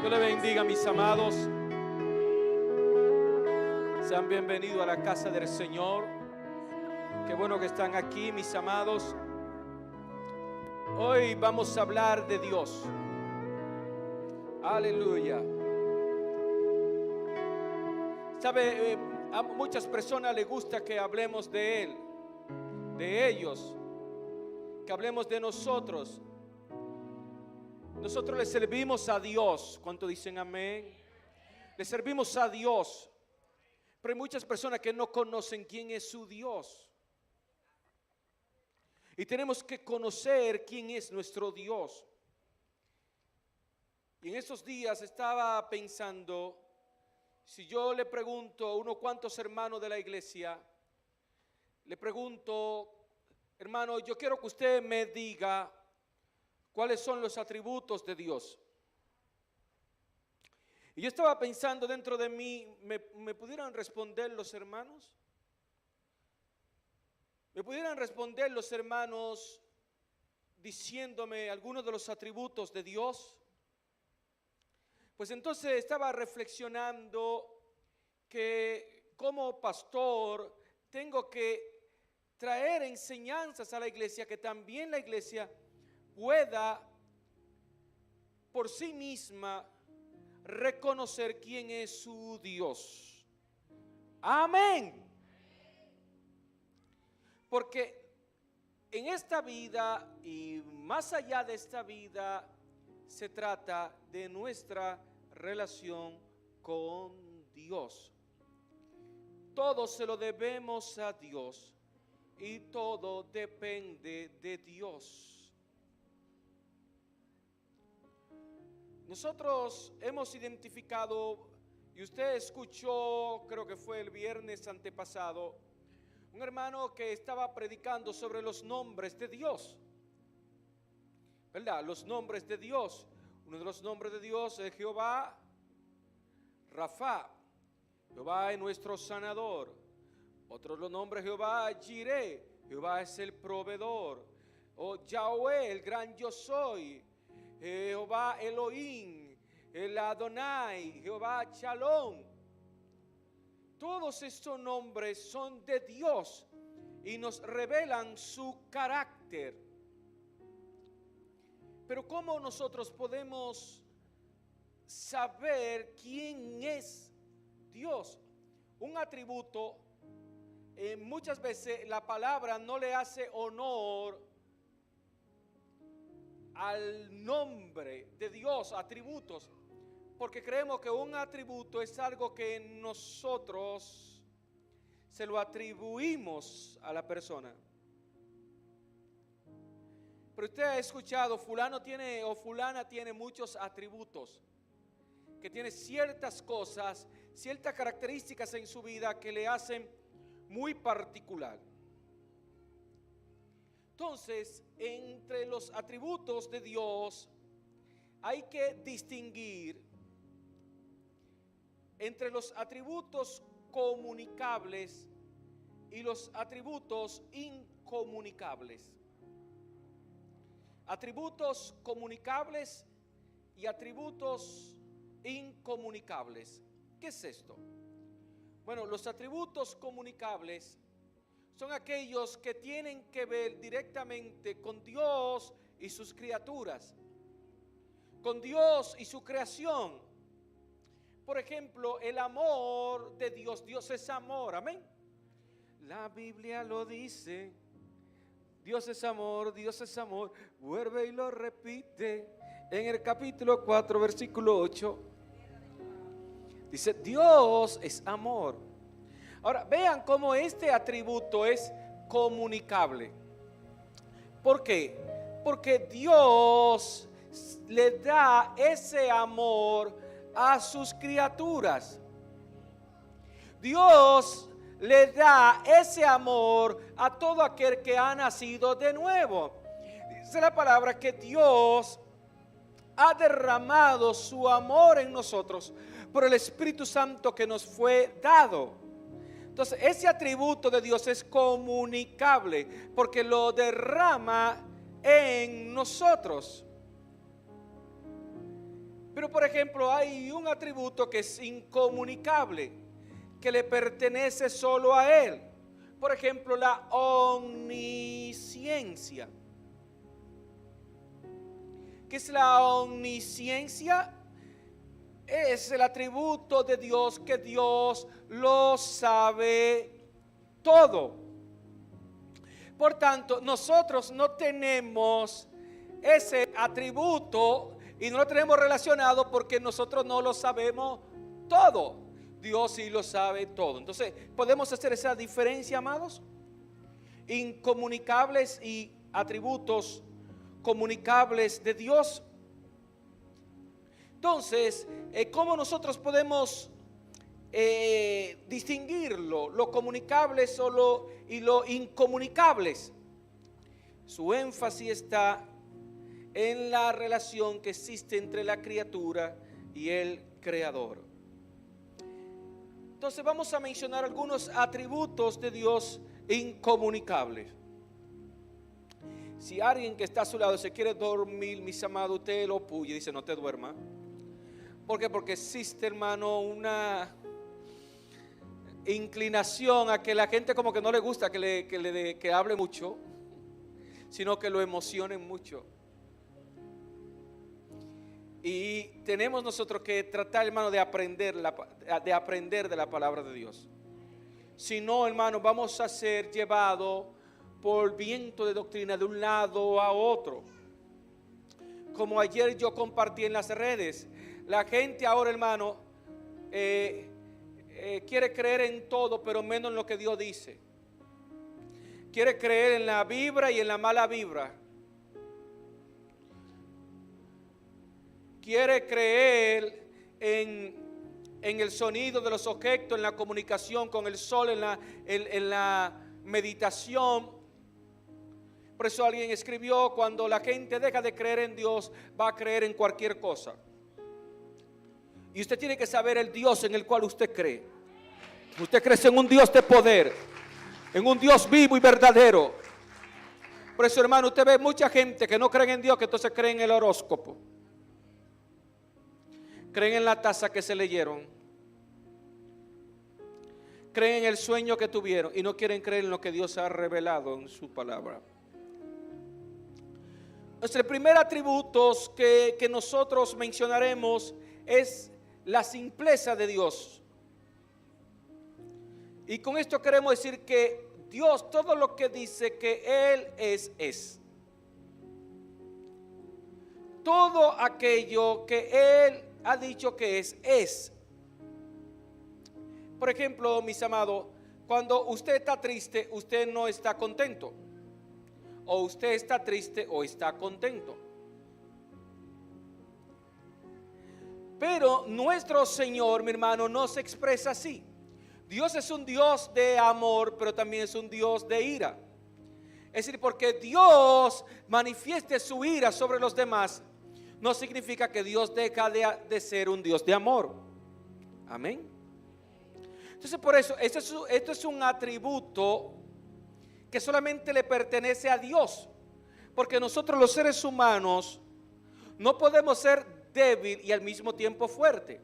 Dios le bendiga, mis amados. Sean bienvenidos a la casa del Señor. Qué bueno que están aquí, mis amados. Hoy vamos a hablar de Dios. Aleluya. Sabe, a muchas personas les gusta que hablemos de Él, de ellos, que hablemos de nosotros. Nosotros le servimos a Dios. ¿Cuánto dicen amén? Le servimos a Dios. Pero hay muchas personas que no conocen quién es su Dios. Y tenemos que conocer quién es nuestro Dios. Y en estos días estaba pensando, si yo le pregunto a unos cuantos hermanos de la iglesia, le pregunto, hermano, yo quiero que usted me diga ¿cuáles son los atributos de Dios? Y yo estaba pensando dentro de mí, ¿me pudieran responder los hermanos? ¿Me pudieran responder los hermanos diciéndome algunos de los atributos de Dios? Pues entonces estaba reflexionando que como pastor tengo que traer enseñanzas a la iglesia, que también la iglesia pueda por sí misma reconocer quién es su Dios. Amén. Porque en esta vida y más allá de esta vida se trata de nuestra relación con Dios. Todo se lo debemos a Dios y todo depende de Dios. Nosotros hemos identificado, y usted escuchó, creo que fue el viernes antepasado, un hermano que estaba predicando sobre los nombres de Dios, ¿verdad? Los nombres de Dios. Uno de los nombres de Dios es Jehová Rafa. Jehová es nuestro sanador. Otro de los nombres, Jehová Jireh. Jehová es el proveedor. O Yahweh, el gran yo soy. Jehová Elohim, el Adonai, Jehová Shalom. Todos estos nombres son de Dios y nos revelan su carácter. Pero ¿cómo nosotros podemos saber quién es Dios? Un atributo, muchas veces la palabra no le hace honor al nombre de Dios, atributos, porque creemos que un atributo es algo que nosotros se lo atribuimos a la persona. Pero usted ha escuchado, fulano tiene o fulana tiene muchos atributos, que tiene ciertas cosas, ciertas características en su vida que le hacen muy particular. Entonces, entre los atributos de Dios hay que distinguir entre los atributos comunicables y los atributos incomunicables. Atributos comunicables y atributos incomunicables. ¿Qué es esto? Bueno, los atributos comunicables son aquellos que tienen que ver directamente con Dios y sus criaturas, con Dios y su creación. Por ejemplo, el amor de Dios. Dios es amor, amén. La Biblia lo dice. Dios es amor, Dios es amor. Vuelve y lo repite en el capítulo 4, versículo 8. Dice, Dios es amor. Ahora, vean cómo este atributo es comunicable. ¿Por qué? Porque Dios le da ese amor a sus criaturas. Dios le da ese amor a todo aquel que ha nacido de nuevo. Dice la palabra que Dios ha derramado su amor en nosotros por el Espíritu Santo que nos fue dado. Entonces, ese atributo de Dios es comunicable porque lo derrama en nosotros. Pero Pero por ejemplo, hay un atributo que es incomunicable, que le pertenece solo a Él. Por ejemplo, la omnisciencia. ¿Qué es la omnisciencia? Es el atributo de Dios, que Dios lo sabe todo. Por tanto, nosotros no tenemos ese atributo y no lo tenemos relacionado porque nosotros no lo sabemos todo. Dios sí lo sabe todo. Entonces, ¿podemos hacer esa diferencia, amados? Incomunicables y atributos comunicables de Dios. Entonces, ¿cómo nosotros podemos distinguirlo? Lo comunicables y lo incomunicables. Su énfasis está en la relación que existe entre la criatura y el Creador. Entonces vamos a mencionar algunos atributos de Dios incomunicables. Si alguien que está a su lado se quiere dormir, mis amados, usted lo puye y dice: no te duerma. ¿Por qué? Porque existe, hermano, una inclinación a que la gente como que no le gusta que hable mucho, sino que lo emocionen mucho. Y tenemos nosotros que tratar, hermano, de aprender de la palabra de Dios. Si no, hermano, vamos a ser llevados por viento de doctrina de un lado a otro. Como ayer yo compartí en las redes, la gente ahora, hermano, quiere creer en todo, pero menos en lo que Dios dice. Quiere creer en la vibra y en la mala vibra. Quiere creer en el sonido de los objetos, en la comunicación con el sol, en la meditación. Por eso alguien escribió: cuando la gente deja de creer en Dios, va a creer en cualquier cosa. Y usted tiene que saber el Dios en el cual usted cree. Usted cree en un Dios de poder, en un Dios vivo y verdadero. Por eso, hermano, usted ve mucha gente que no cree en Dios, que entonces cree en el horóscopo, creen en la taza que se leyeron, creen en el sueño que tuvieron y no quieren creer en lo que Dios ha revelado en su palabra. Entonces, el primer atributo que nosotros mencionaremos es la simpleza de Dios. Y con esto queremos decir que Dios, todo lo que dice que Él es. Todo aquello que Él ha dicho que es. Por ejemplo, mis amados, cuando usted está triste, usted no está contento. O usted está triste o está contento. Pero nuestro Señor, mi hermano, no se expresa así. Dios es un Dios de amor, pero también es un Dios de ira. Es decir, porque Dios manifieste su ira sobre los demás, no significa que Dios deja de ser un Dios de amor. Amén. Entonces, por eso, esto es un atributo que solamente le pertenece a Dios. Porque nosotros, los seres humanos, no podemos ser débil y al mismo tiempo fuerte.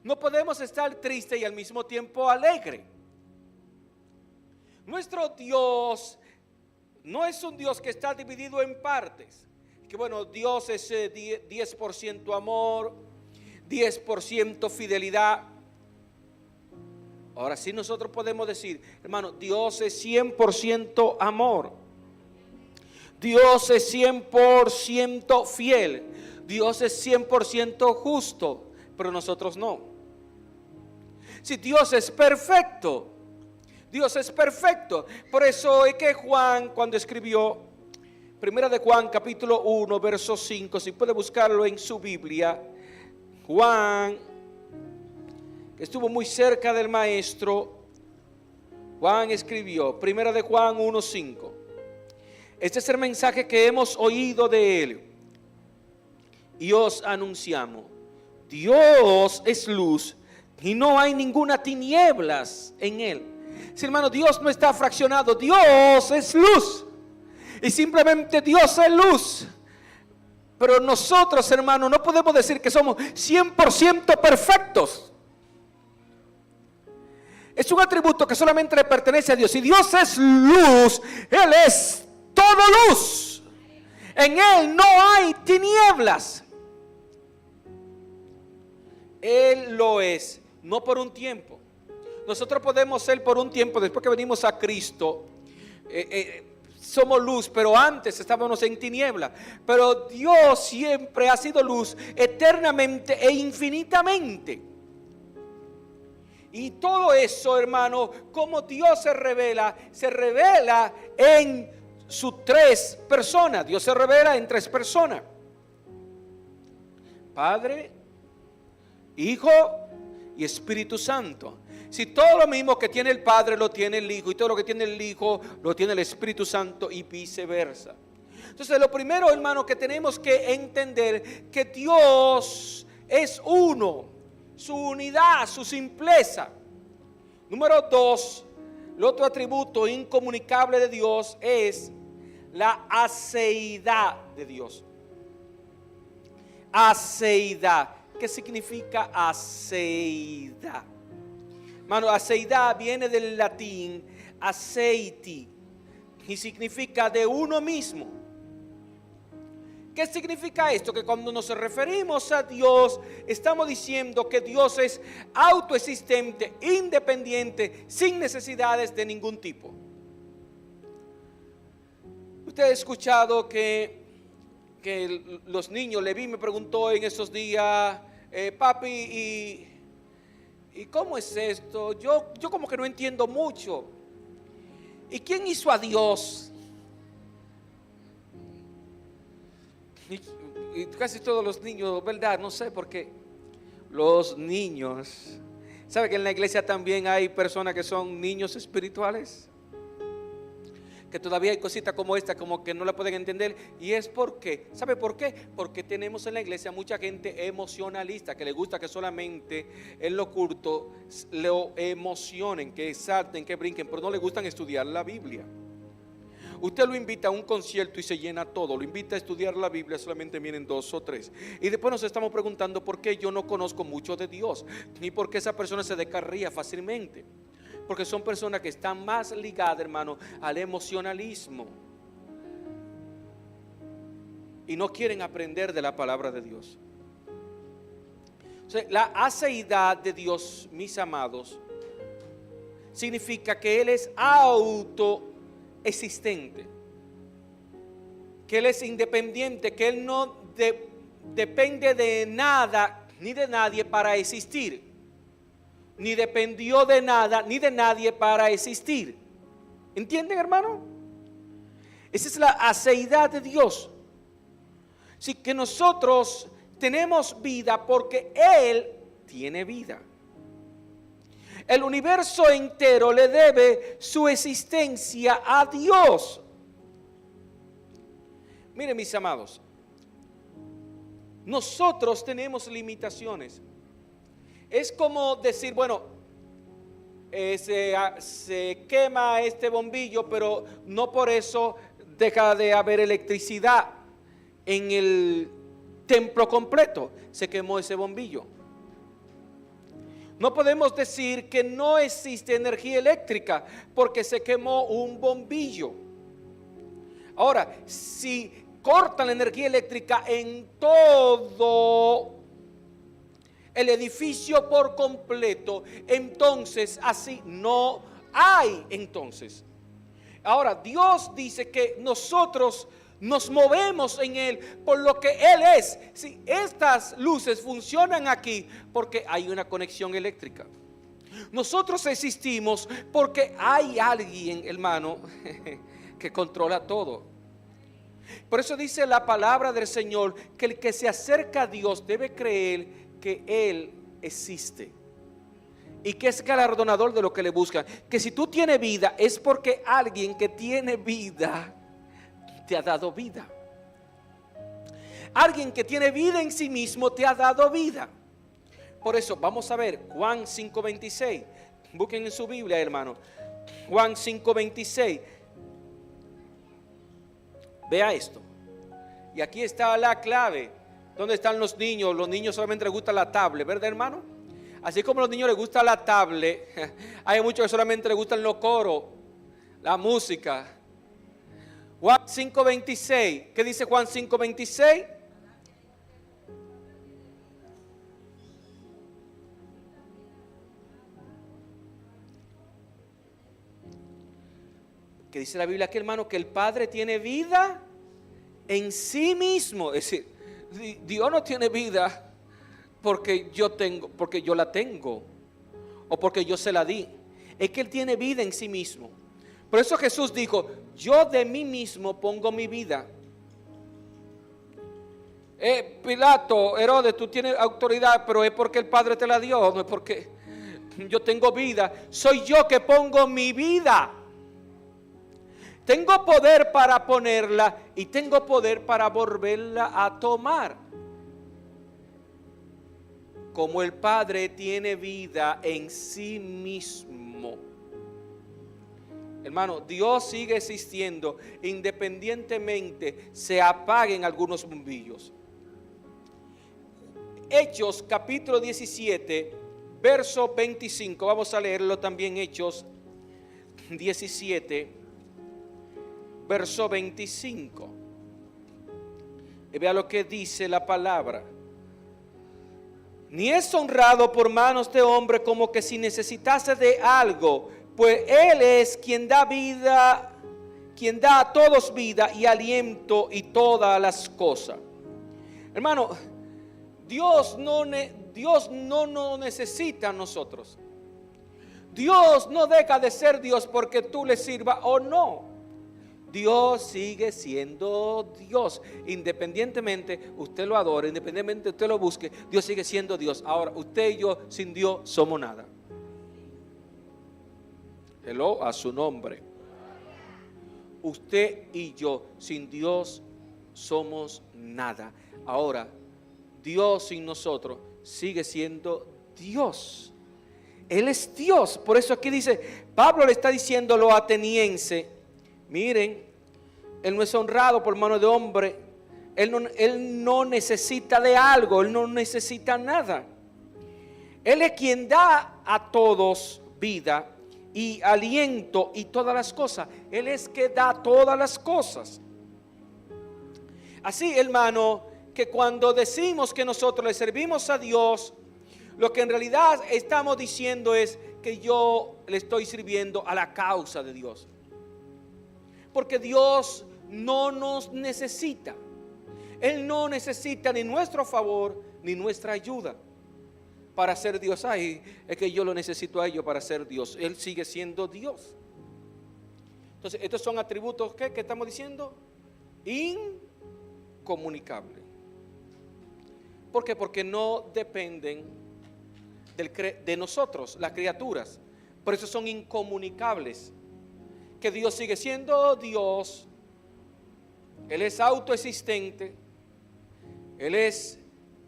No podemos estar triste y al mismo tiempo alegre. Nuestro Dios no es un Dios que está dividido en partes. Que bueno, Dios es 10% amor, 10% fidelidad. Ahora sí nosotros podemos decir, hermano, Dios es 100% amor. Dios es 100% fiel. Dios es 100% justo, pero nosotros no. Si Dios es perfecto, Dios es perfecto. Por eso es que Juan, cuando escribió Primera de Juan, capítulo 1, verso 5, si puede buscarlo en su Biblia, Juan, que estuvo muy cerca del maestro, Juan escribió, Primera de Juan 1, 5. Este es el mensaje que hemos oído de él y os anunciamos. Dios es luz y no hay ninguna tinieblas en él. Sí, hermano, Dios no está fraccionado, Dios es luz. Y simplemente Dios es luz. Pero nosotros, hermanos, no podemos decir que somos 100% perfectos. Es un atributo que solamente le pertenece a Dios. Si Dios es luz, Él es todo luz. En Él no hay tinieblas. Él lo es, no por un tiempo. Nosotros podemos ser por un tiempo, después que venimos a Cristo, somos luz, pero antes estábamos en tiniebla. Pero Dios siempre ha sido luz, eternamente e infinitamente. Y todo eso, hermano, como Dios se revela en sus tres personas. Dios se revela en tres personas: Padre, Hijo y Espíritu Santo. Si todo lo mismo que tiene el Padre lo tiene el Hijo, y todo lo que tiene el Hijo lo tiene el Espíritu Santo, y viceversa. Entonces, lo primero, hermano, que tenemos que entender, que Dios es uno, su unidad, su simpleza. Número dos, el otro atributo incomunicable de Dios es la aceidad de Dios. Aceidad. ¿Qué significa aceidad? Hermano, aceidad viene del latín aceiti y significa de uno mismo. ¿Qué significa esto? Que cuando nos referimos a Dios, estamos diciendo que Dios es autoexistente, independiente, sin necesidades de ningún tipo. Usted ha escuchado que los niños, Leví me preguntó en esos días, papi, ¿y cómo es esto? Yo como que no entiendo mucho. ¿Y quién hizo a Dios? Y casi todos los niños, ¿verdad? No sé por qué. Los niños. ¿Sabe que en la iglesia también hay personas que son niños espirituales? Que todavía hay cositas como esta, como que no la pueden entender. Y es porque, ¿sabe por qué? Porque tenemos en la iglesia mucha gente emocionalista, que le gusta que solamente en lo culto lo emocionen, que salten, que brinquen, pero no le gustan estudiar la Biblia. Usted lo invita a un concierto y se llena todo. Lo invita a estudiar la Biblia, solamente vienen 2 o 3. Y después nos estamos preguntando por qué yo no conozco mucho de Dios, ni por qué esa persona se descarría fácilmente. Porque son personas que están más ligadas, hermano, al emocionalismo. Y no quieren aprender de la palabra de Dios. O sea, la aceidad de Dios, mis amados, significa que Él es autoexistente. Que Él es independiente, que Él no depende de nada ni de nadie para existir. Ni dependió de nada ni de nadie para existir. ¿Entienden, hermano? Esa es la aceidad de Dios. Así que nosotros tenemos vida porque Él tiene vida. El universo entero le debe su existencia a Dios. Miren, mis amados, nosotros tenemos limitaciones. Es como decir, bueno, se quema este bombillo, pero no por eso deja de haber electricidad en el templo completo. Se quemó ese bombillo. No podemos decir que no existe energía eléctrica porque se quemó un bombillo. Ahora, si cortan la energía eléctrica en todo el edificio por completo, entonces así no hay entonces. Ahora, Dios dice que nosotros nos movemos en Él por lo que Él es. Si estas luces funcionan aquí, porque hay una conexión eléctrica. Nosotros existimos porque hay alguien, hermano, que controla todo. Por eso dice la palabra del Señor que el que se acerca a Dios debe creer que Él existe y que es galardonador de lo que le buscan. Que si tú tienes vida es porque alguien que tiene vida te ha dado vida. Alguien que tiene vida en sí mismo te ha dado vida. Por eso vamos a ver Juan 5:26. Busquen en su Biblia, hermano. Juan 5:26. Vea esto. Y aquí está la clave. ¿Dónde están los niños? Los niños solamente les gusta la tablet, ¿verdad, hermano? Así como a los niños les gusta la tablet, hay muchos que solamente les gustan los coros, la música. Juan 5:26. ¿Qué dice Juan 5:26? Que dice la Biblia aquí, hermano, que el Padre tiene vida en sí mismo. Es decir, Dios no tiene vida porque yo la tengo o porque yo se la di. Es que Él tiene vida en sí mismo. Por eso Jesús dijo, yo de mí mismo pongo mi vida. Pilato, Herodes, tú tienes autoridad, pero es porque el Padre te la dio, no es porque yo tengo vida. Soy yo que pongo mi vida. Tengo poder para ponerla y tengo poder para volverla a tomar. Como el Padre tiene vida en sí mismo. Hermano, Dios sigue existiendo independientemente se apaguen algunos bombillos. Hechos capítulo 17, verso 25. Vamos a leerlo también, Hechos 17. Verso 25. Y vea lo que dice la palabra. Ni es honrado por manos de hombre como que si necesitase de algo, pues Él es quien da vida, quien da a todos vida y aliento y todas las cosas. Hermano, Dios no nos necesita a nosotros. Dios no deja de ser Dios porque tú le sirvas o no. Dios sigue siendo Dios. Independientemente usted lo adore, independientemente usted lo busque, Dios sigue siendo Dios. Ahora, usted y yo sin Dios somos nada. Hello, a su nombre. Usted y yo sin Dios somos nada. Ahora, Dios sin nosotros sigue siendo Dios. Él es Dios. Por eso aquí dice, Pablo le está diciendo a los atenienses, miren, Él no es honrado por mano de hombre. Él no necesita de algo. Él no necesita nada. Él es quien da a todos vida y aliento y todas las cosas. Él es que da todas las cosas. Así, hermano, que cuando decimos que nosotros le servimos a Dios, lo que en realidad estamos diciendo es que yo le estoy sirviendo a la causa de Dios. Porque Dios no nos necesita. Él no necesita ni nuestro favor ni nuestra ayuda para ser Dios. Ay, es que yo lo necesito a ellos para ser Dios. Él sigue siendo Dios. Entonces, estos son atributos ¿qué estamos diciendo? Incomunicables. ¿Por qué? Porque no dependen de nosotros, las criaturas. Por eso son incomunicables. Que Dios sigue siendo Dios. Él es autoexistente. Él es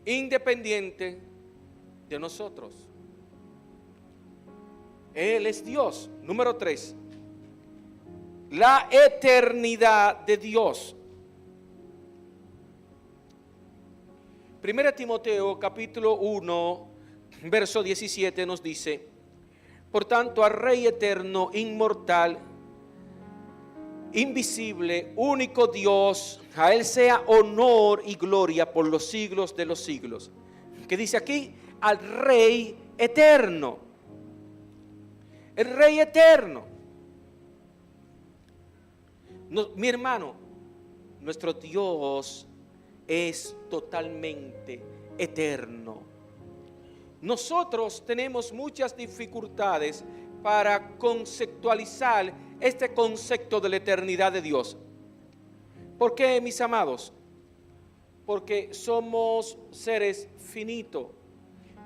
independiente de nosotros. Él es Dios. Número 3. La eternidad de Dios. 1 Timoteo capítulo 1, verso 17 nos dice: por tanto, al Rey eterno, inmortal, invisible, único Dios, a Él sea honor y gloria por los siglos de los siglos. ¿Qué dice aquí? Al Rey eterno. El Rey eterno. No, mi hermano, nuestro Dios es totalmente eterno. Nosotros tenemos muchas dificultades para conceptualizar este concepto de la eternidad de Dios. ¿Por qué, mis amados? Porque somos seres finitos,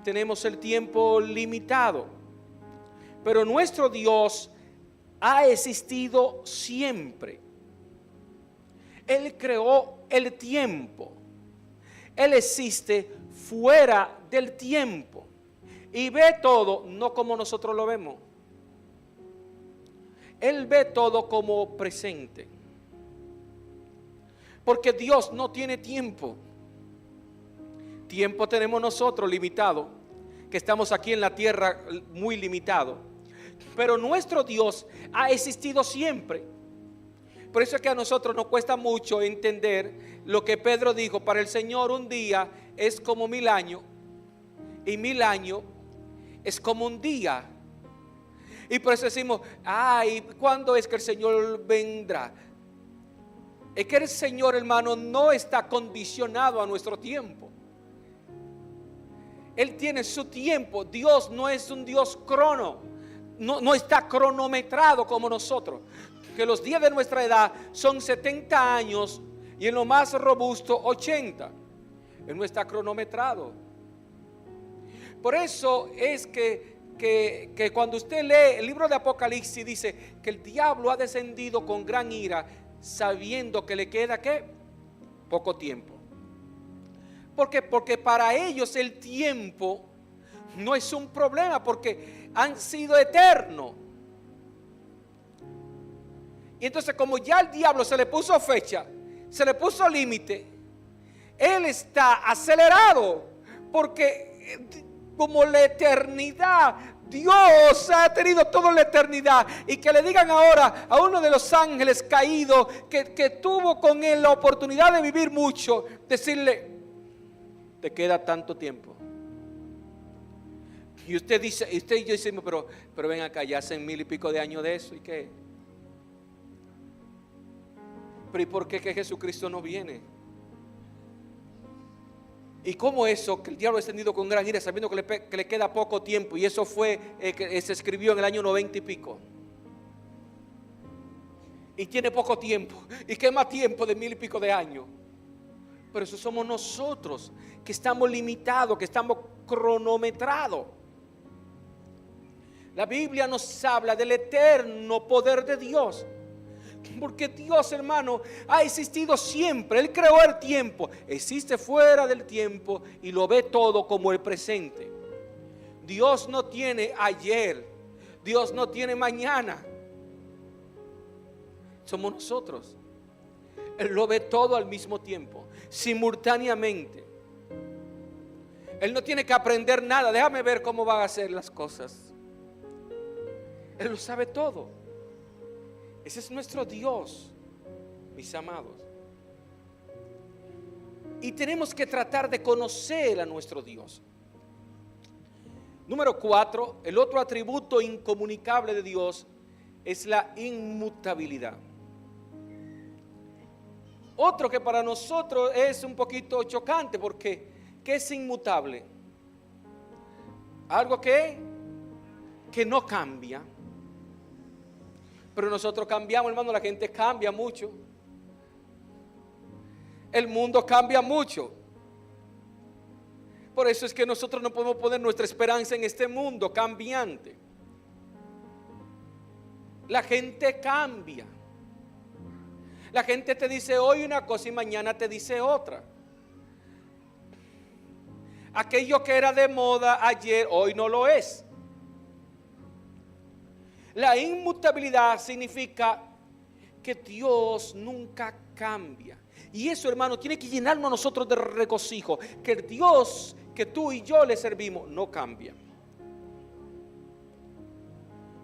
tenemos el tiempo limitado, pero nuestro Dios ha existido siempre. Él creó el tiempo. Él existe fuera del tiempo y ve todo no como nosotros lo vemos. Él ve todo como presente. Porque Dios no tiene tiempo. Tiempo tenemos nosotros limitado, que estamos aquí en la tierra muy limitado. Pero nuestro Dios ha existido siempre. Por eso es que a nosotros nos cuesta mucho entender lo que Pedro dijo: para el Señor un día es como 1000 años, y 1000 años es como un día. Y por eso decimos: ay, ¿cuándo es que el Señor vendrá? Es que el Señor, hermano, no está condicionado a nuestro tiempo. Él tiene su tiempo. Dios no es un Dios no está cronometrado como nosotros, que los días de nuestra edad son 70 años y en lo más robusto 80. Él no está cronometrado. Por eso es que cuando usted lee el libro de Apocalipsis, dice que el diablo ha descendido con gran ira, sabiendo que le queda ¿qué? Poco tiempo. ¿Por qué? Porque para ellos el tiempo no es un problema, porque han sido eternos. Y entonces, como ya al diablo se le puso fecha, se le puso límite, él está acelerado, porque como la eternidad, Dios ha tenido toda la eternidad, y que le digan ahora a uno de los ángeles caídos que tuvo con él la oportunidad de vivir mucho, decirle: te queda tanto tiempo. Y usted dice, y usted y yo decimos: pero ven acá, ya hacen 1000 y pico de años de eso, ¿y qué? Pero ¿y por qué que Jesucristo no viene? ¿Y cómo eso? Que el diablo ha descendido con gran ira, sabiendo que le queda poco tiempo. Y eso fue que se escribió en el año 90 y pico. Y tiene poco tiempo. ¿Y qué más tiempo de 1000 y pico de años? Pero eso somos nosotros, que estamos limitados, que estamos cronometrados. La Biblia nos habla del eterno poder de Dios. Porque Dios, hermano, ha existido siempre. Él creó el tiempo, existe fuera del tiempo y lo ve todo como el presente. Dios no tiene ayer, Dios no tiene mañana. Somos nosotros. Él lo ve todo al mismo tiempo, simultáneamente. Él no tiene que aprender nada. Déjame ver cómo van a hacer las cosas. Él lo sabe todo. Ese es nuestro Dios, mis amados. Y tenemos que tratar de conocer a nuestro Dios. Número 4, el otro atributo incomunicable de Dios es la inmutabilidad. Otro que para nosotros es un poquito chocante, porque ¿qué es inmutable? Algo que no cambia. Pero nosotros cambiamos, hermano. La gente cambia mucho. El mundo cambia mucho. Por eso es que nosotros no podemos poner nuestra esperanza en este mundo cambiante. La gente cambia. La gente te dice hoy una cosa y mañana te dice otra. Aquello que era de moda ayer, hoy no lo es. La inmutabilidad significa que Dios nunca cambia. Y eso, hermano, tiene que llenarnos a nosotros de regocijo. Que el Dios que tú y yo le servimos no cambia.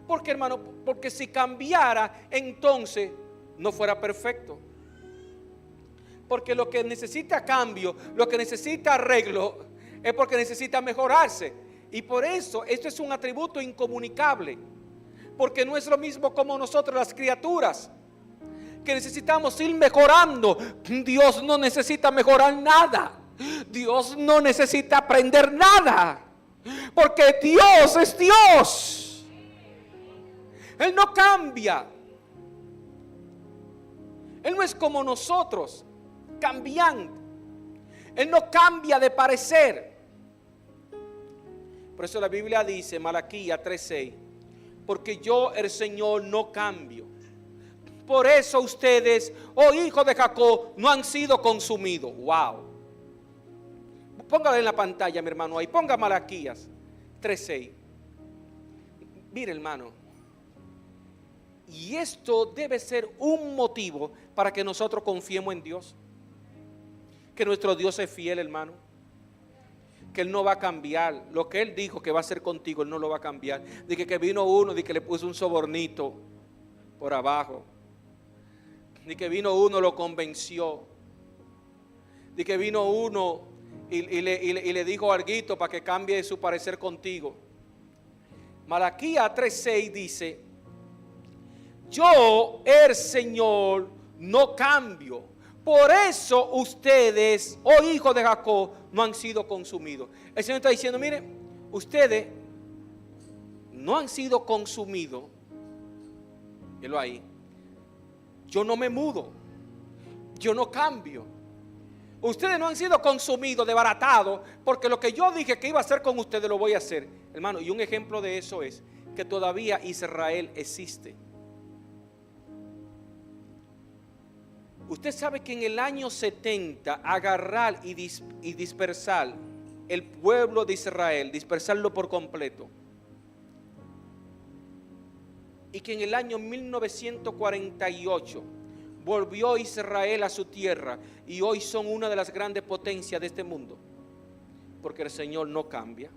¿Por qué, hermano? Porque si cambiara, entonces no fuera perfecto. Porque lo que necesita cambio, lo que necesita arreglo, es porque necesita mejorarse. Y por eso esto es un atributo incomunicable. Porque no es lo mismo como nosotros las criaturas, que necesitamos ir mejorando. Dios no necesita mejorar nada. Dios no necesita aprender nada. Porque Dios es Dios. Él no cambia. Él no es como nosotros, cambiante. Él no cambia de parecer. Por eso la Biblia dice, Malaquías 3:6, porque yo, el Señor, no cambio. Por eso ustedes, oh hijos de Jacob, no han sido consumidos. Wow. Póngalo en la pantalla, mi hermano, ahí. Ponga Malaquías 3:6. Mire, hermano. Y esto debe ser un motivo para que nosotros confiemos en Dios. que nuestro Dios es fiel, hermano. Que Él no va a cambiar. Lo que Él dijo que va a hacer contigo, Él no lo va a cambiar. Dije que vino uno, de que le puso un sobornito por abajo. De que vino uno, lo convenció. De que vino uno y le dijo alguito para que cambie su parecer contigo. Malaquías 3:6 dice: yo, el Señor, no cambio. Por eso ustedes, oh hijos de Jacob, no han sido consumidos. El Señor está diciendo, miren, ustedes no han sido consumidos. Míralo ahí. Yo no me mudo. Yo no cambio. Ustedes no han sido consumidos, desbaratados, porque lo que yo dije que iba a hacer con ustedes lo voy a hacer. Hermano, y un ejemplo de eso es que todavía Israel existe. Usted sabe que en el año 70 agarrar y dispersar el pueblo de Israel, dispersarlo por completo. Y que en el año 1948 volvió Israel a su tierra y hoy son una de las grandes potencias de este mundo. Porque el Señor no cambia.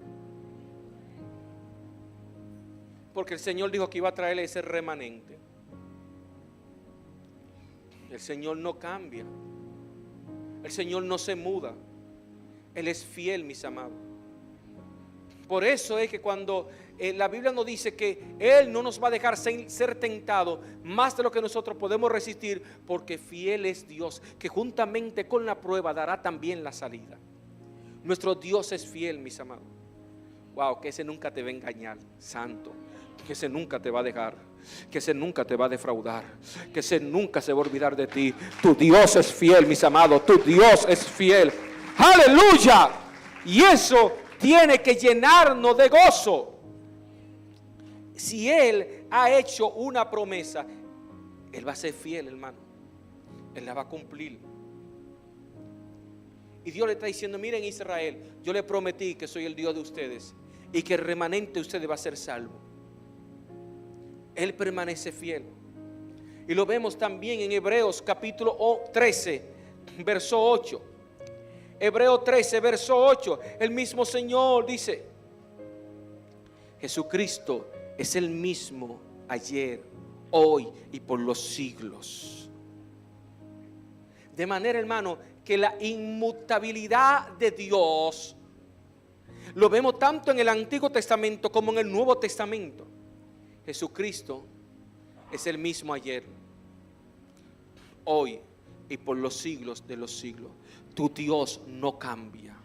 Porque el Señor dijo que iba a traer ese remanente. El Señor no cambia. El Señor no se muda. Él es fiel, mis amados. Por eso es que cuando la Biblia nos dice que Él no nos va a dejar ser tentado más de lo que nosotros podemos resistir, porque fiel es Dios, que juntamente con la prueba dará también la salida. Nuestro Dios es fiel, mis amados. Wow, que ese nunca te va a engañar, santo. Que ese nunca te va a dejar, que ese nunca te va a defraudar, que ese nunca se va a olvidar de ti. Tu Dios es fiel, mis amados, tu Dios es fiel. ¡Aleluya! Y eso tiene que llenarnos de gozo. Si Él ha hecho una promesa, Él va a ser fiel, hermano. Él la va a cumplir. Y Dios le está diciendo, miren Israel, yo le prometí que soy el Dios de ustedes y que el remanente de ustedes va a ser salvo. Él permanece fiel. Y lo vemos también en Hebreos capítulo 13, verso 8. Hebreos 13, verso 8. El mismo Señor dice: Jesucristo es el mismo ayer, hoy y por los siglos. De manera, hermano, que la inmutabilidad de Dios lo vemos tanto en el Antiguo Testamento como en el Nuevo Testamento. Jesucristo es el mismo ayer, hoy y por los siglos de los siglos. Tu Dios no cambia.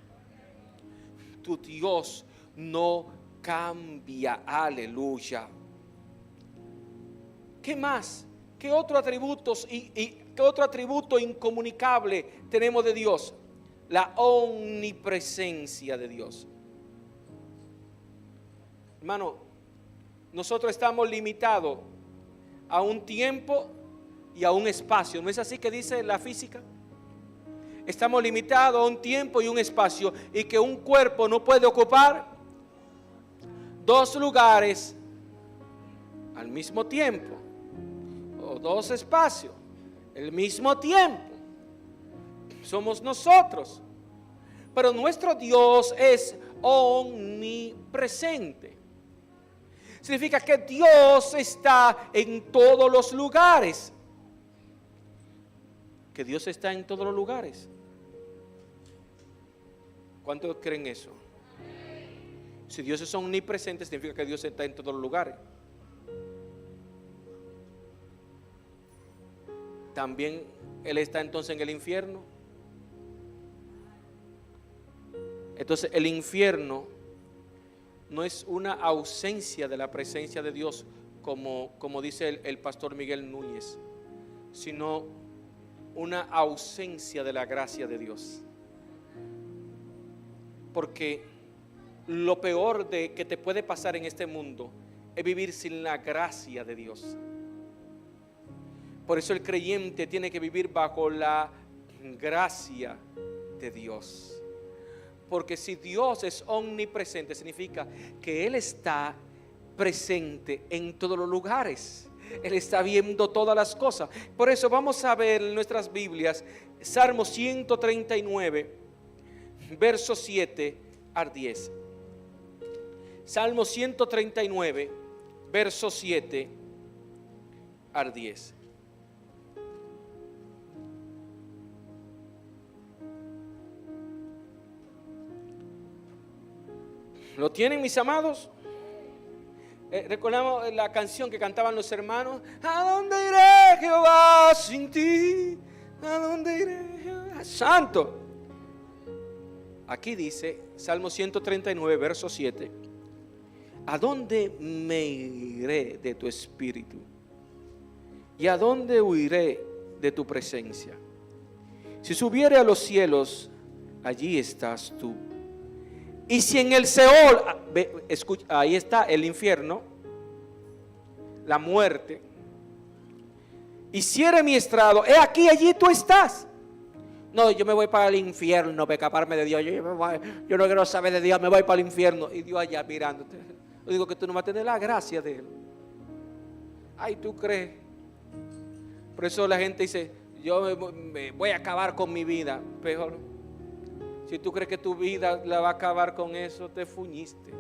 Tu Dios no cambia. Aleluya. ¿Qué más? ¿Qué otro atributos y qué otro atributo incomunicable tenemos de Dios? La omnipresencia de Dios. Hermano, nosotros estamos limitados a un tiempo y a un espacio. ¿No es así que dice la física? Estamos limitados a un tiempo y un espacio, y que un cuerpo no puede ocupar dos lugares al mismo tiempo, o dos espacios al mismo tiempo. Somos nosotros. Pero nuestro Dios es omnipresente. Significa que Dios está en todos los lugares. Que Dios está en todos los lugares. ¿Cuántos creen eso? Si Dios es omnipresente, significa que Dios está en todos los lugares. También Él está entonces en el infierno. Entonces el infierno no es una ausencia de la presencia de Dios, como dice el pastor Miguel Núñez, sino una ausencia de la gracia de Dios. Porque lo peor que te puede pasar en este mundo es vivir sin la gracia de Dios. Por eso el creyente tiene que vivir bajo la gracia de Dios. Porque si Dios es omnipresente, significa que Él está presente en todos los lugares. Él está viendo todas las cosas. Por eso vamos a ver en nuestras Biblias Salmo 139, versos 7 al 10. Salmo 139, versos 7 al 10. ¿Lo tienen, mis amados? Recordamos la canción que cantaban los hermanos. ¿A dónde iré, Jehová, sin ti? ¿A dónde iré, Jehová? Santo. Aquí dice, Salmo 139, verso 7. ¿A dónde me iré de tu espíritu? ¿Y a dónde huiré de tu presencia? Si subiere a los cielos, allí estás tú. Y si en el Seol, escucha, ahí está el infierno, la muerte, hiciere mi estrado, he aquí, allí tú estás. No, yo me voy para el infierno para escaparme de Dios. Yo no quiero saber de Dios, me voy para el infierno. Y Dios allá mirándote. Yo digo que tú no vas a tener la gracia de Él. Ay, tú crees. Por eso la gente dice, yo me voy a acabar con mi vida. Peor. Si tú crees que tu vida la va a acabar con eso, te fuñiste.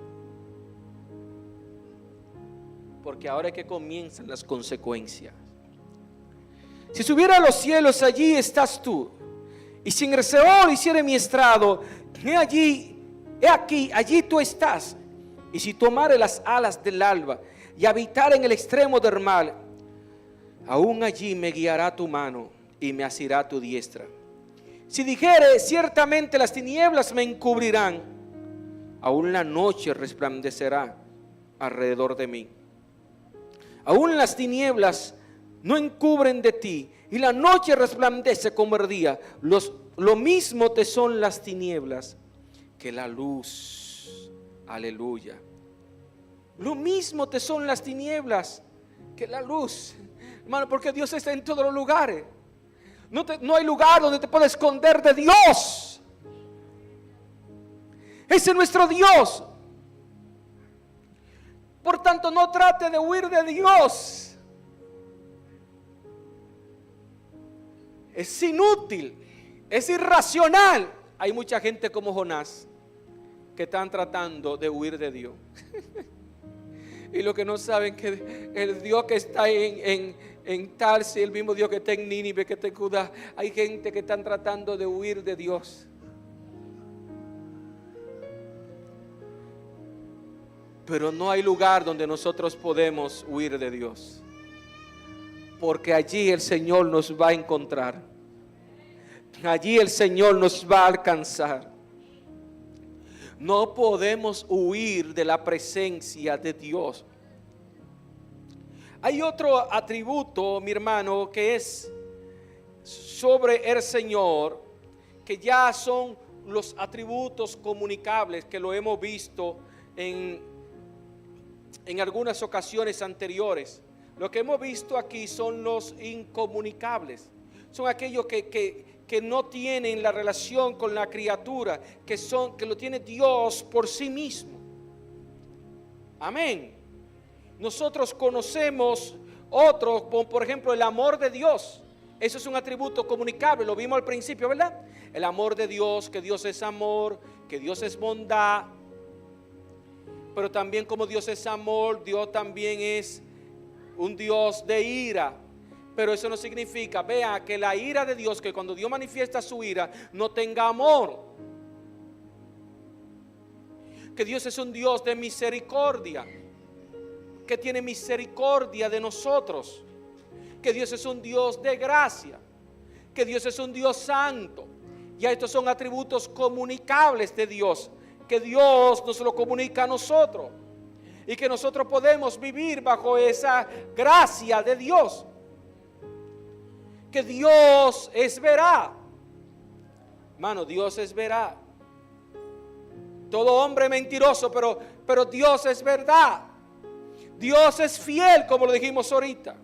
Porque ahora es que comienzan las consecuencias. Si subiera a los cielos, allí estás tú. Y si en el Seol hiciere mi estrado, he aquí, allí tú estás. Y si tomare las alas del alba y habitar en el extremo del mar, aún allí me guiará tu mano y me asirá tu diestra. Si dijere, ciertamente las tinieblas me encubrirán, aún la noche resplandecerá alrededor de mí. Aún las tinieblas no encubren de ti, y la noche resplandece como el día. Lo mismo te son las tinieblas que la luz. Aleluya. Lo mismo te son las tinieblas que la luz. Hermano, porque Dios está en todos los lugares. No hay lugar donde te puedas esconder de Dios. Ese es nuestro Dios. Por tanto, no trate de huir de Dios. Es inútil, es irracional. Hay mucha gente como Jonás que están tratando de huir de Dios. Y lo que no saben que el Dios que está en Tarsis, el mismo Dios que está en Nínive, que está en Judá, hay gente que están tratando de huir de Dios. Pero no hay lugar donde nosotros podemos huir de Dios, porque allí el Señor nos va a encontrar. Allí el Señor nos va a alcanzar. No podemos huir de la presencia de Dios. Hay otro atributo, mi hermano, que es sobre el Señor, que ya son los atributos comunicables, que lo hemos visto en algunas ocasiones anteriores. Lo que hemos visto aquí son los incomunicables. Son aquellos que no tienen la relación con la criatura, que lo tiene Dios por sí mismo. Amén. Nosotros conocemos otros, por ejemplo, el amor de Dios. Eso es un atributo comunicable, lo vimos al principio, ¿verdad? El amor de Dios, que Dios es amor, que Dios es bondad. Pero también como Dios es amor, Dios también es un Dios de ira. Pero eso no significa, vea, que la ira de Dios, que cuando Dios manifiesta su ira, no tenga amor. Que Dios es un Dios de misericordia, que tiene misericordia de nosotros. Que Dios es un Dios de gracia, que Dios es un Dios santo. Ya estos son atributos comunicables de Dios, que Dios nos lo comunica a nosotros, y que nosotros podemos vivir bajo esa gracia de Dios. Que Dios es veraz. Hermano, Dios es veraz. Todo hombre mentiroso, pero Dios es verdad. Dios es fiel, como lo dijimos ahorita.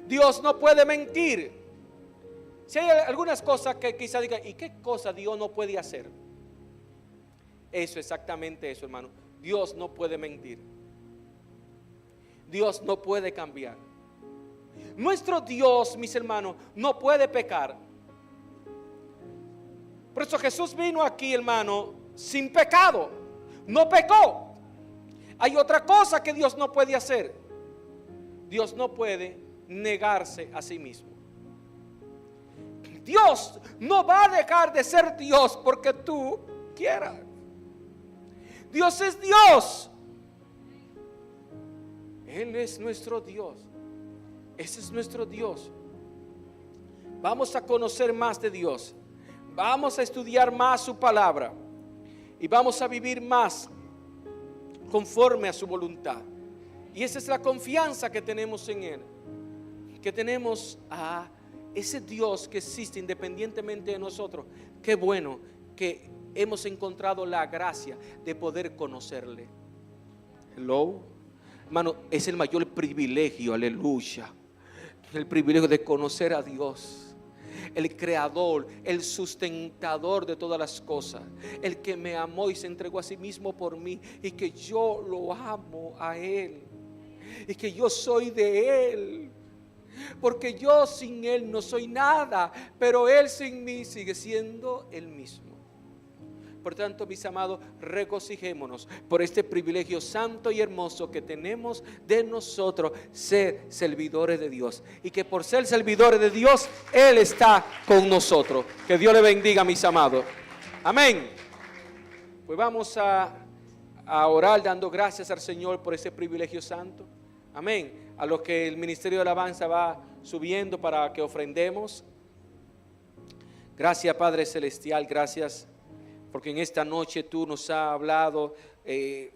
Dios no puede mentir. Si hay algunas cosas que quizá digan, ¿y qué cosa Dios no puede hacer? Eso, exactamente eso, hermano. Dios no puede mentir. Dios no puede cambiar. Nuestro Dios, mis hermanos, no puede pecar. Por eso Jesús vino aquí, hermano, sin pecado. No pecó. Hay otra cosa que Dios no puede hacer. Dios no puede negarse a sí mismo. Dios no va a dejar de ser Dios porque tú quieras. Dios es Dios. Él es nuestro Dios. Ese es nuestro Dios. Vamos a conocer más de Dios. Vamos a estudiar más su palabra. Y vamos a vivir más conforme a su voluntad. Y esa es la confianza que tenemos en Él. Que tenemos a ese Dios que existe independientemente de nosotros. Qué bueno que hemos encontrado la gracia de poder conocerle. Hello. Hermano, es el mayor privilegio, aleluya. El privilegio de conocer a Dios. El creador, el sustentador de todas las cosas. El que me amó y se entregó a sí mismo por mí. Y que yo lo amo a Él. Y que yo soy de Él. Porque yo sin Él no soy nada. Pero Él sin mí sigue siendo el mismo. Por tanto, mis amados, regocijémonos por este privilegio santo y hermoso que tenemos de nosotros ser servidores de Dios. Y que por ser servidores de Dios, Él está con nosotros. Que Dios le bendiga, mis amados. Amén. Pues vamos a orar dando gracias al Señor por ese privilegio santo. Amén. A los que el Ministerio de Alabanza va subiendo para que ofrendemos. Gracias, Padre Celestial, gracias. Porque en esta noche tú nos has hablado,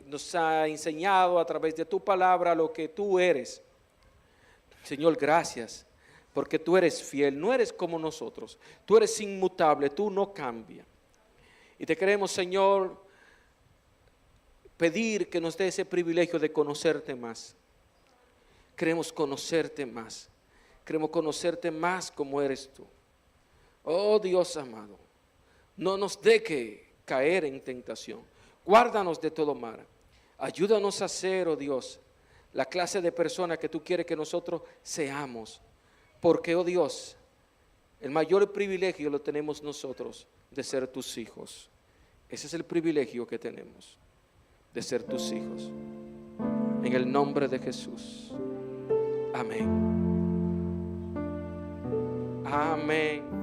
nos has enseñado a través de tu palabra lo que tú eres. Señor, gracias, porque tú eres fiel, no eres como nosotros. Tú eres inmutable, tú no cambias. Y te queremos, Señor, pedir que nos dé ese privilegio de conocerte más. Queremos conocerte más. Queremos conocerte más como eres tú. Oh Dios amado, no nos deje caer en tentación. Guárdanos de todo mal. Ayúdanos a ser, oh Dios, la clase de persona que tú quieres que nosotros seamos. Porque, oh Dios, el mayor privilegio lo tenemos nosotros de ser tus hijos. Ese es el privilegio que tenemos de ser tus hijos. En el nombre de Jesús. Amén. Amén.